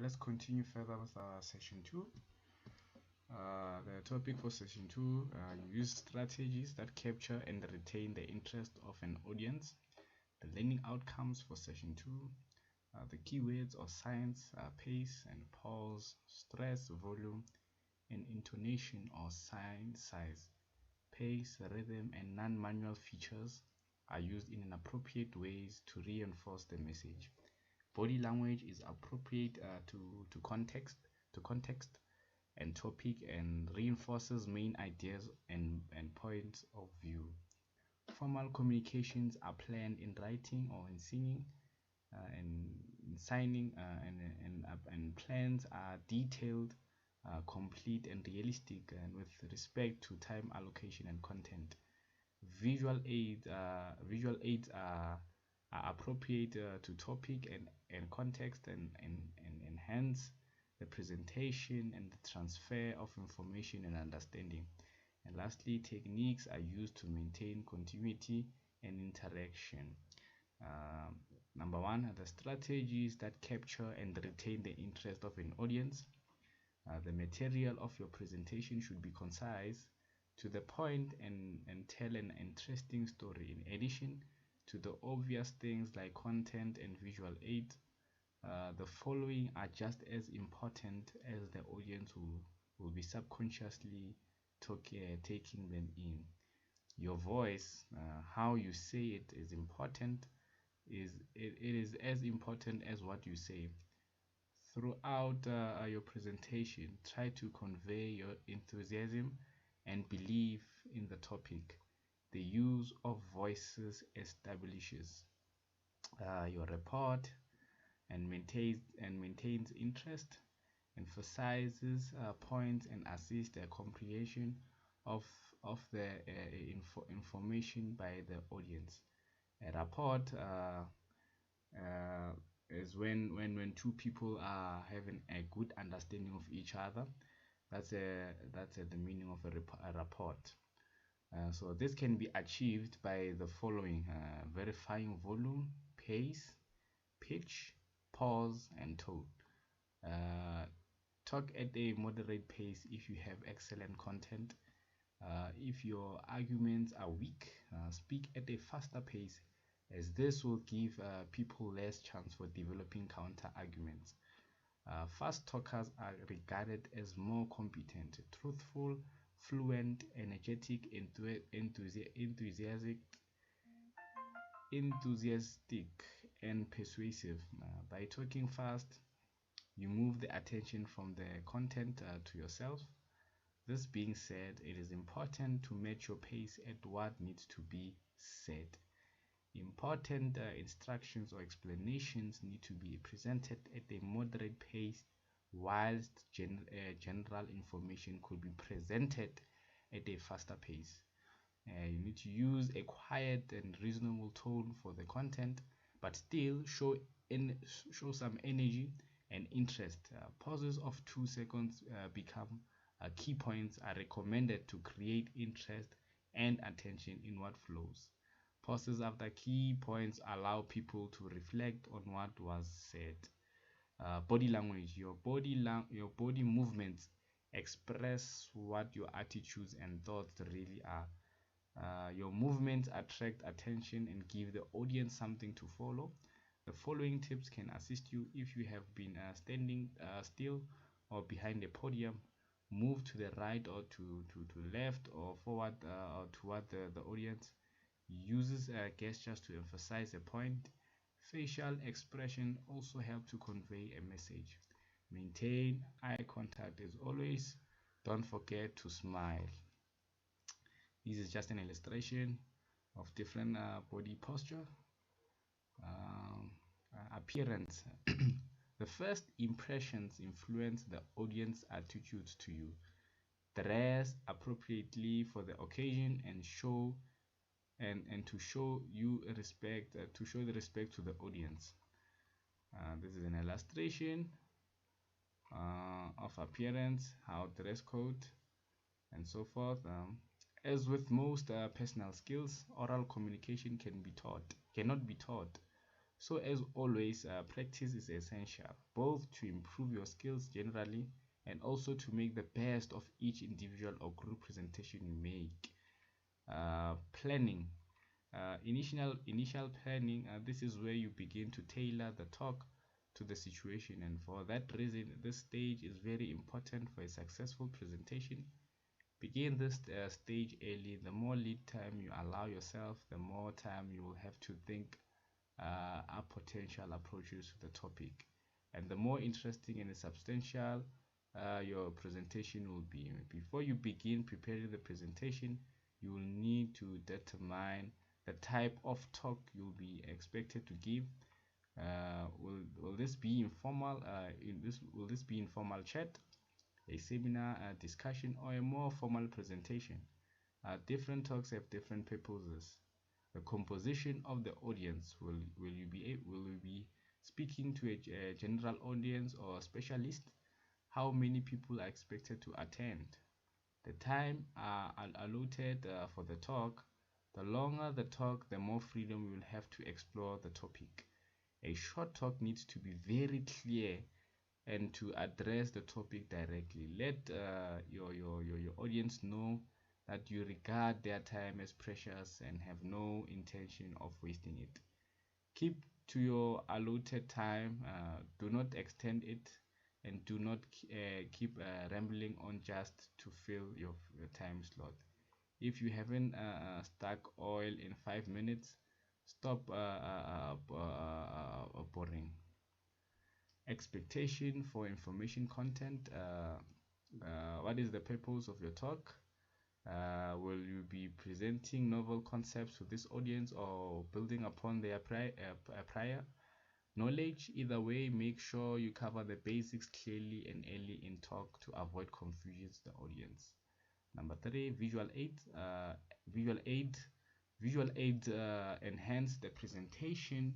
Let's continue further with session 2. The topic for session 2, use strategies that capture and retain the interest of an audience. The learning outcomes for session 2, the keywords of science, pace and pause, stress, volume, and intonation or sign size. Pace, rhythm, and non-manual features are used in appropriate ways to reinforce the message. Body language is appropriate to context and topic and reinforces main ideas and points of view. Formal communications are planned in writing or in singing, and signing, and plans are detailed, complete, and realistic, and with respect to time allocation and content. Visual aids are appropriate to topic and context and enhance the presentation and the transfer of information and understanding. And lastly, techniques are used to maintain continuity and interaction. Number one, the strategies that capture and retain the interest of an audience. The material of your presentation should be concise, to the point, and tell an interesting story. In addition to the obvious things like content and visual aid, the following are just as important as the audience will be subconsciously taking them in. Your voice, how you say it is important. It is as important as what you say. Throughout your presentation, try to convey your enthusiasm and belief in the topic. The use of voices establishes your report and maintains interest, emphasizes points, and assists the comprehension of the information by the audience. A rapport is when two people are having a good understanding of each other. That's the meaning of a rapport. So this can be achieved by the following: verifying volume, pace, pitch, pause, and tone. Talk at a moderate pace if you have excellent content. If your arguments are weak, speak at a faster pace, as this will give people less chance for developing counter arguments. Fast talkers are regarded as more competent, truthful, fluent, energetic, enthusiastic, and persuasive. By talking fast, you move the attention from the content to yourself. This being said, it is important to match your pace at what needs to be said. Important instructions or explanations need to be presented at a moderate pace, whilst general information could be presented at a faster pace. You need to use a quiet and reasonable tone for the content, but still show some energy and interest. Pauses of 2 seconds become key points are recommended to create interest and attention in what flows. Pauses after key points allow people to reflect on what was said. Body language. Your body movements express what your attitudes and thoughts really are. Your movements attract attention and give the audience something to follow. The following tips can assist you if you have been standing still or behind a podium. Move to the right or to left or forward or toward the audience. Uses gestures to emphasize a point. Facial expression also help to convey a message. Maintain eye contact as always. Don't forget to smile. This is just an illustration of different body posture. Appearance. The first impressions influence the audience attitude to you. Dress appropriately for the occasion and to show the respect to the audience. This is an illustration of appearance, how dress code, and so forth. As with most personal skills, oral communication cannot be taught, So as always, practice is essential, both to improve your skills generally and also to make the best of each individual or group presentation you make. Planning. Initial planning, this is where you begin to tailor the talk to the situation, and for that reason this stage is very important for a successful presentation. Begin this stage early. The more lead time you allow yourself, the more time you will have to think up potential approaches to the topic, and the more interesting and substantial your presentation will be. Before you begin preparing the presentation, you will need to determine the type of talk you'll be expected to give. Will this be informal? Will this be informal chat, a seminar, a discussion, or a more formal presentation? Different talks have different purposes. The composition of the audience, will you be speaking to a general audience or a specialist? How many people are expected to attend? The time allotted for the talk. The longer the talk, the more freedom you will have to explore the topic. A short talk needs to be very clear and to address the topic directly. Let your audience know that you regard their time as precious and have no intention of wasting it. Keep to your allotted time, do not extend it, and do not keep rambling on just to fill your time slot. If you haven't stuck oil in 5 minutes, stop boring. Expectation for information content. What is the purpose of your talk? Will you be presenting novel concepts to this audience or building upon their prior knowledge? Either way, make sure you cover the basics clearly and early in talk to avoid confusion to the audience. Number 3, visual aid. Visual aid enhance the presentation,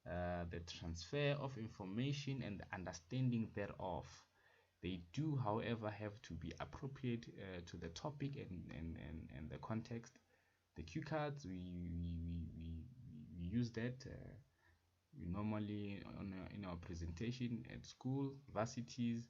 the transfer of information, and the understanding thereof. They do, however, have to be appropriate to the topic and the context. The cue cards, we use that we normally in our presentation at school, varsities,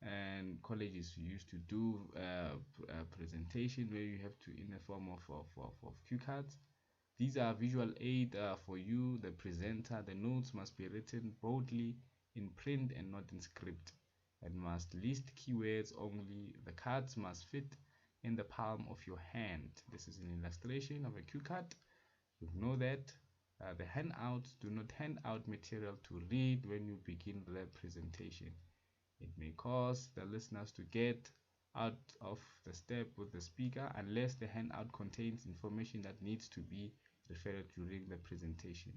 and colleges. We used to do presentation where you have to in the form of cue cards. These are visual aid for you, the presenter. The notes must be written boldly in print and not in script, and must list keywords only. The cards must fit in the palm of your hand. This is an illustration of a cue card. You know that the handouts, do not hand out material to read when you begin the presentation. It may cause the listeners to get out of the step with the speaker unless the handout contains information that needs to be referred during the presentation.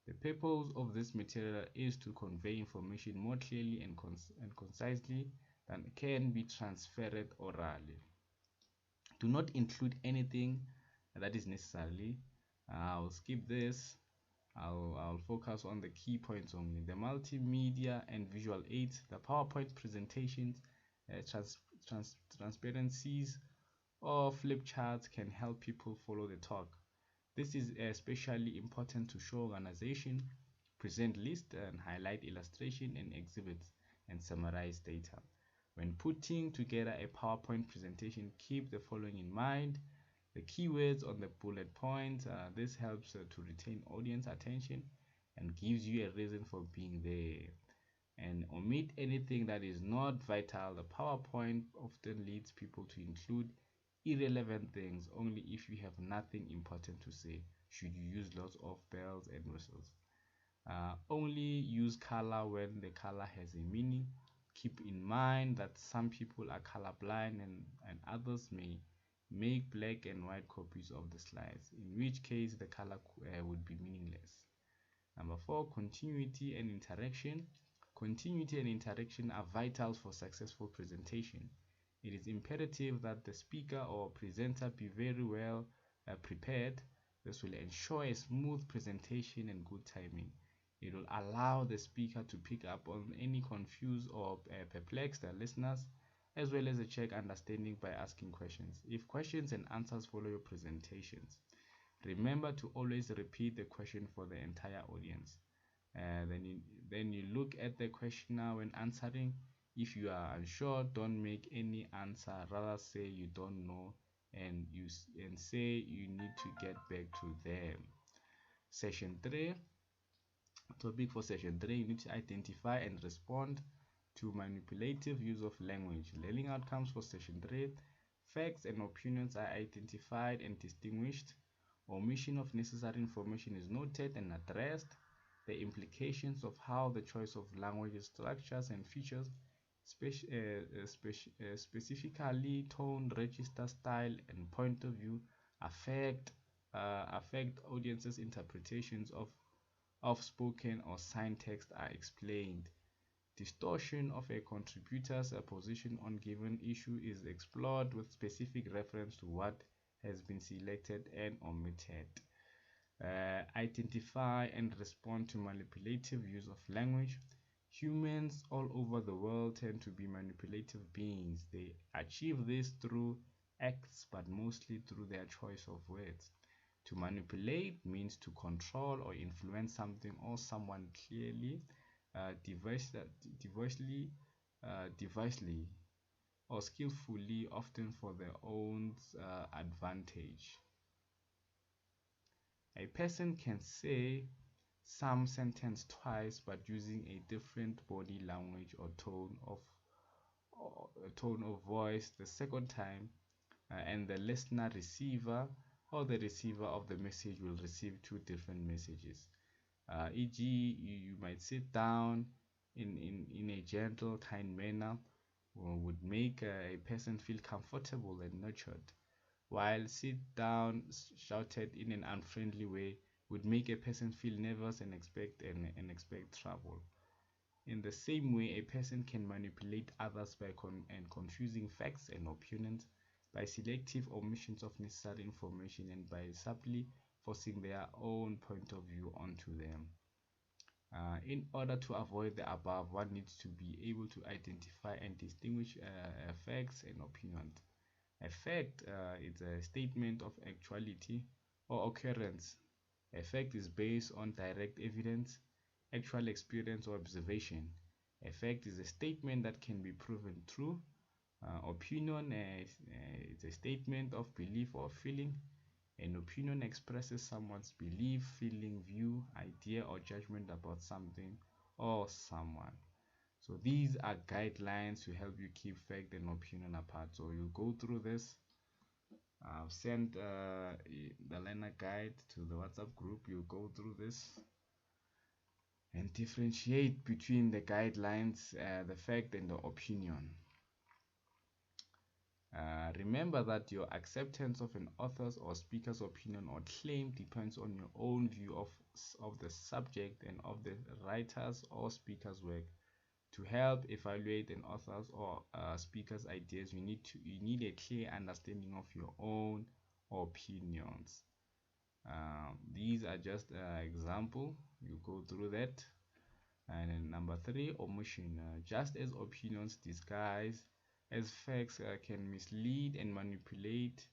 The purpose of this material is to convey information more clearly and concisely than can be transferred orally. Do not include anything that is necessary. I'll skip this. I'll focus on the key points only. The multimedia and visual aids, the PowerPoint presentations, transparencies, or flip charts can help people follow the talk. This is especially important to show organization, present list, and highlight illustration and exhibits, and summarize data. When putting together a PowerPoint presentation, keep the following in mind. The keywords on the bullet points. This helps to retain audience attention and gives you a reason for being there. And omit anything that is not vital. The PowerPoint often leads people to include irrelevant things only if you have nothing important to say. Should you use lots of bells and whistles? Only use color when the color has a meaning. Keep in mind that some people are colorblind and others may make black and white copies of the slides, in which case the color would be meaningless. Number 4, continuity and interaction. Continuity and interaction are vital for successful presentation. It is imperative that the speaker or presenter be very well prepared. This will ensure a smooth presentation and good timing. It will allow the speaker to pick up on any confused or perplexed listeners, as well as check understanding by asking questions, if questions and answers follow your presentations. Remember to always repeat the question for the entire audience. Then you look at the questioner when answering. If you are unsure, don't make any answer. Rather say you don't know, and say you need to get back to them. Session 3. Topic for session 3: you need to identify and respond to manipulative use of language. Learning outcomes for session 3: facts and opinions are identified and distinguished. Omission of necessary information is noted and addressed. The implications of how the choice of language structures and features, specifically tone, register, style, and point of view, affect audiences' interpretations of spoken or signed text, are explained. Distortion of a contributor's position on given issue is explored with specific reference to what has been selected and omitted. Identify and respond to manipulative use of language. Humans all over the world tend to be manipulative beings. They achieve this through acts, but mostly through their choice of words. To manipulate means to control or influence something or someone clearly, devisely, or skillfully, often for their own advantage. A person can say some sentence twice but using a different body language or tone of voice the second time, and the listener receiver or the receiver of the message will receive two different messages. E.g., you might sit down in a gentle, kind manner, would make a person feel comfortable and nurtured, while sit down shouted in an unfriendly way would make a person feel nervous and expect trouble. In the same way, a person can manipulate others by confusing facts and opinions, by selective omissions of necessary information, and by subtly forcing their own point of view onto them. In order to avoid the above, one needs to be able to identify and distinguish facts and opinions. A fact is a statement of actuality or occurrence. A fact is based on direct evidence, actual experience, or observation. A fact is a statement that can be proven true. Opinion is a statement of belief or feeling. An opinion expresses someone's belief, feeling, view, idea, or judgment about something or someone. So these are guidelines to help you keep fact and opinion apart. So you go through this. I've sent the learner guide to the WhatsApp group. You go through this and differentiate between the guidelines, the fact, and the opinion. Remember that your acceptance of an author's or speaker's opinion or claim depends on your own view of the subject and of the writer's or speaker's work. To help evaluate an author's or speaker's ideas, you need a clear understanding of your own opinions. These are just example. You go through that. And then number 3, omission. Just as opinions disguised as facts can mislead and manipulate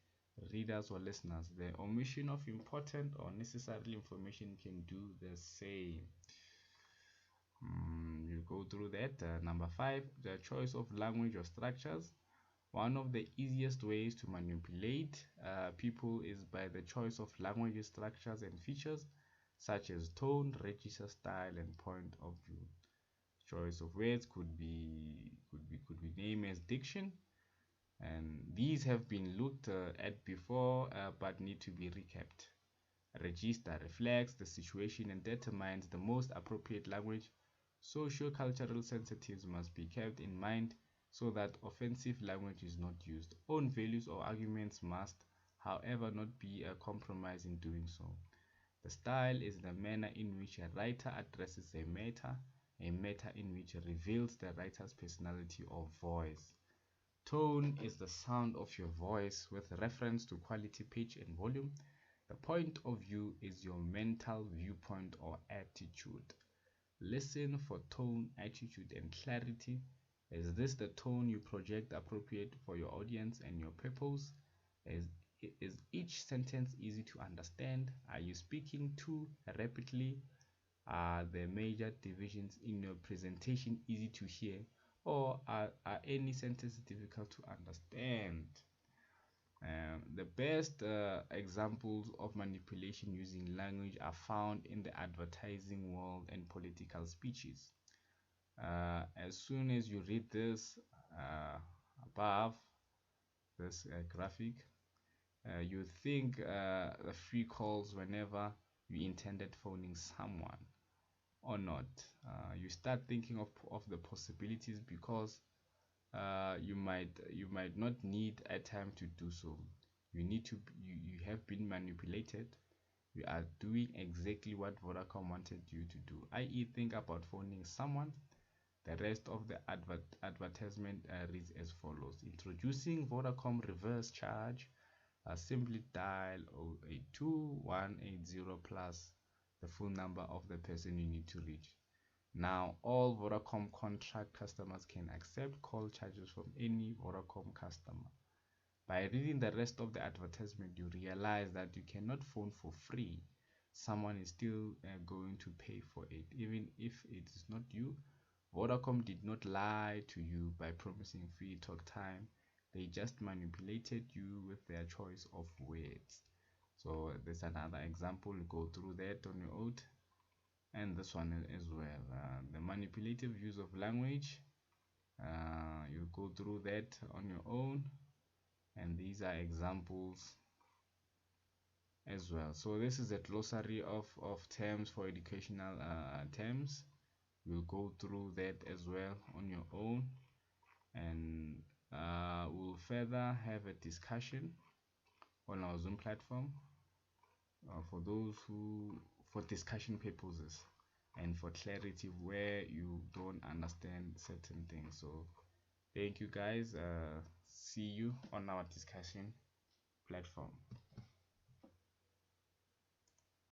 readers or listeners, the omission of important or necessary information can do the same. You go through that. Number 5, the choice of language or structures. One of the easiest ways to manipulate people is by the choice of language structures and features such as tone, register, style, and point of view. Choice of words could be named as diction, and these have been looked at before but need to be recapped. Register reflects the situation and determines the most appropriate language. Socio-cultural sensitives must be kept in mind so that offensive language is not used. Own values or arguments must, however, not be compromised in doing so. The style is the manner in which a writer addresses a matter in which reveals the writer's personality or voice. Tone is the sound of your voice with reference to quality, pitch, and volume. The point of view is your mental viewpoint or attitude. Listen for tone, attitude, and clarity. Is this the tone you project appropriate for your audience and your purpose? Is each sentence easy to understand? Are you speaking too rapidly? Are the major divisions in your presentation easy to hear? Or are any sentences difficult to understand? The best examples of manipulation using language are found in the advertising world and political speeches. As soon as you read this above this graphic, you think the free calls whenever you intended phoning someone or not. You start thinking of the possibilities because you might not need a time to do so. You have been manipulated. You are doing exactly what Vodacom wanted you to do, i.e. think about phoning someone. The rest of the advertisement reads as follows: introducing Vodacom reverse charge. Simply dial 082 180 plus the full number of the person you need to reach. Now, all Vodacom contract customers can accept call charges from any Vodacom customer. By reading the rest of the advertisement, you realize that you cannot phone for free. Someone is still going to pay for it, even if it is not you. Vodacom did not lie to you by promising free talk time. They just manipulated you with their choice of words. So there's another example. Go through that on your own, and this one as well. The manipulative use of language. You go through that on your own, and these are examples as well. So this is a glossary of terms for educational terms. We'll go through that as well on your own, and we'll further have a discussion on our Zoom platform for those who, for discussion purposes and for clarity where you don't understand certain things. So thank you guys. See you on our discussion platform.